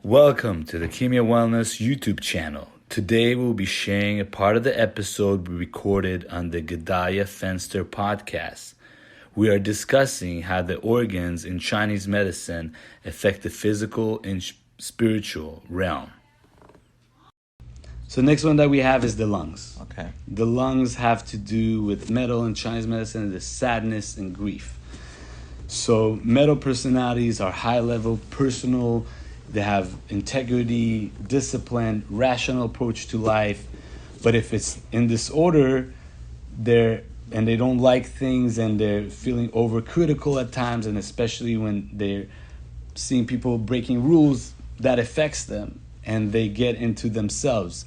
Welcome to the Kimia Wellness YouTube channel. Today we'll be sharing a part of the episode we recorded on the Gedaya Fenster podcast. We are discussing how the organs in Chinese medicine affect the physical and spiritual realm. So next one that we have is the lungs. Okay. The lungs have to do with metal in Chinese medicine, the sadness and grief. So metal personalities are high level, personal. They have integrity, discipline, rational approach to life. But if it's in disorder, they don't like things and they're feeling overcritical at times, and especially when they're seeing people breaking rules, that affects them and they get into themselves,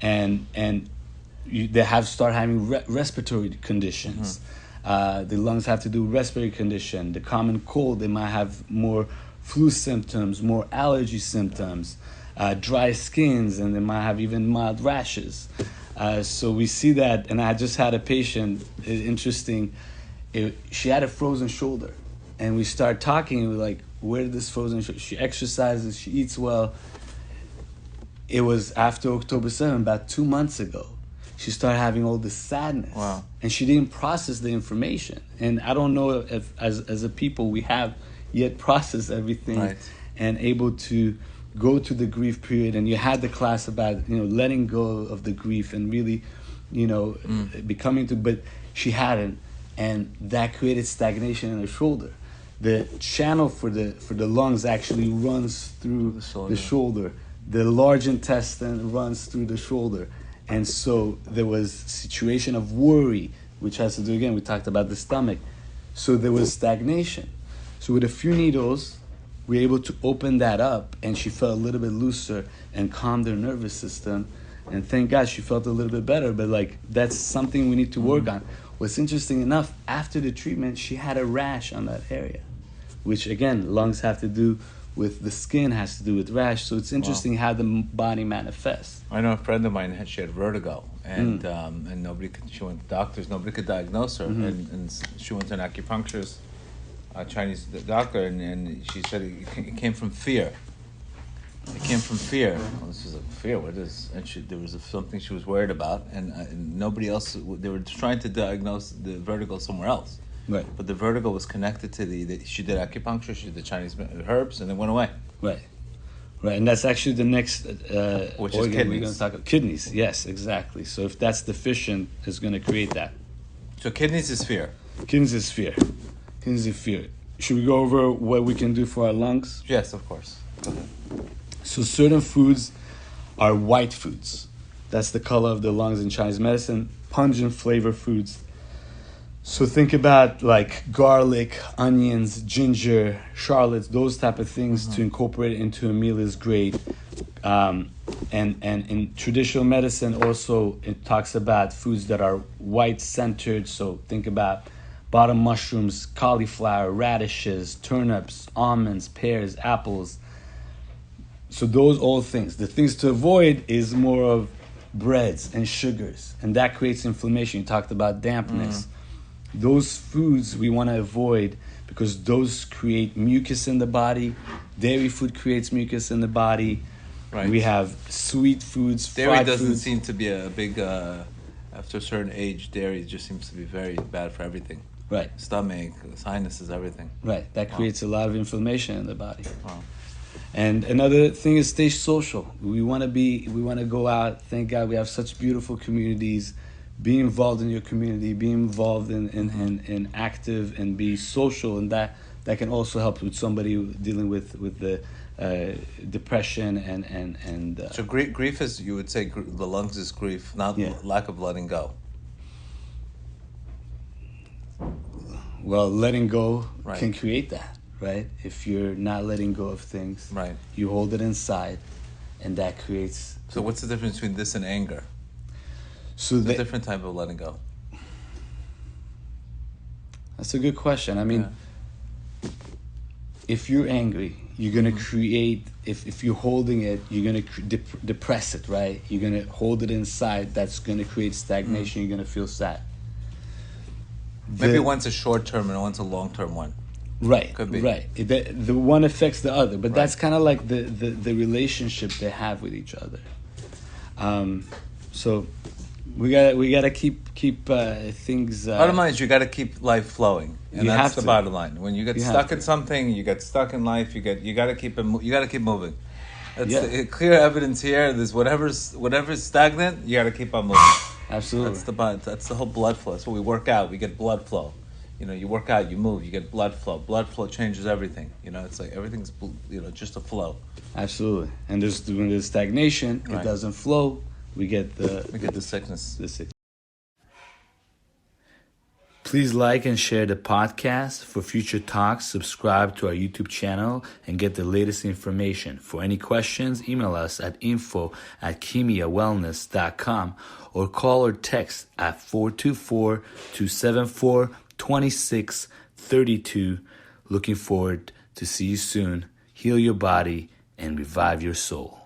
and they start having respiratory conditions. The lungs have to do with respiratory condition. The common cold, they might have more flu symptoms, more allergy symptoms, dry skins, and they might have even mild rashes. So we see that, and I just had a patient, interesting, she had a frozen shoulder, and we start talking, we're like, where did this frozen shoulder, she exercises, she eats well. It was after October 7th, about 2 months ago. She started having all this sadness. Wow. And she didn't process the information. And I don't know if as a people we have yet processed everything, right, and able to go to the grief period. And you had the class about, letting go of the grief and really, becoming to, but she hadn't. And that created stagnation in her shoulder. The channel for the lungs actually runs through the shoulder. The large intestine runs through the shoulder. And so there was a situation of worry, which has to do, again, we talked about the stomach. So there was stagnation. So with a few needles, we were able to open that up, and she felt a little bit looser and calmed her nervous system. And thank God she felt a little bit better, but that's something we need to work on. What's interesting enough, after the treatment, she had a rash on that area, which again, lungs have to do with the skin, has to do with rash. So it's interesting how the body manifests. I know a friend of mine, she had vertigo, and she went to doctors, nobody could diagnose her, and she went to an acupuncturist, a Chinese doctor, and she said it came from fear. It came from fear. Well, this is fear. What is? And there was something she was worried about, and nobody else. They were trying to diagnose the vertigo somewhere else. Right. But the vertigo was connected to she did acupuncture, she did the Chinese herbs, and it went away. Right. Right, and that's actually the next which organ is kidneys. we're going to talk about. Kidneys, yes, exactly. So if that's deficient, it's going to create that. So kidneys is fear. Kidneys is fear. Kidneys is fear. Should we go over what we can do for our lungs? Yes, of course. So certain foods are white foods. That's the color of the lungs in Chinese medicine. Pungent flavor foods. So think about garlic, onions, ginger, shallots, those type of things to incorporate into a meal is great. And in traditional medicine also, it talks about foods that are white-centered. So think about bottom mushrooms, cauliflower, radishes, turnips, almonds, pears, apples. So those all things. The things to avoid is more of breads and sugars, and that creates inflammation. You talked about dampness. Those foods we want to avoid because those create mucus in the body. Dairy food creates mucus in the body. Right. We have sweet foods, Dairy fried doesn't foods. seem to be a big, after a certain age, dairy just seems to be very bad for everything. Right. Stomach, sinuses, everything. Right. That creates a lot of inflammation in the body. Wow. And another thing is stay social. We want to go out. Thank God we have such beautiful communities. Be involved in your community, be involved in active, and be social, and that can also help with somebody dealing with the depression and So grief is, you would say, the lungs is grief, not lack of letting go. Well, letting go Right. can create that, right? If you're not letting go of things, Right. you hold it inside, and that creates. So what's the difference between this and anger? So It's a different type of letting go. That's a good question. I mean, if you're angry, you're going to create, if you're holding it, you're going to depress it, right? You're going to hold it inside. That's going to create stagnation. You're going to feel sad. Maybe one's a short term and one's a long term one. Right, Could be. right. The one affects the other, but that's kind of like the relationship they have with each other. So we gotta keep things. Bottom line is you got to keep life flowing, and You that's have the to. bottom line. When you get You have stuck to. in something, you get stuck in life. You got to keep it. You got to keep moving. That's Yeah. clear evidence here. There's whatever's stagnant, you got to keep on moving. Absolutely. That's the whole blood flow. That's what we work out. We get blood flow. You work out, you move, you get blood flow. Blood flow changes everything. It's like everything's just a flow. Absolutely. And when there's stagnation, it doesn't flow. We get the sickness. The sickness. Please like and share the podcast. For future talks, subscribe to our YouTube channel and get the latest information. For any questions, email us at info@kimiawellness.com or call or text at 424-274-2632. Looking forward to see you soon. Heal your body and revive your soul.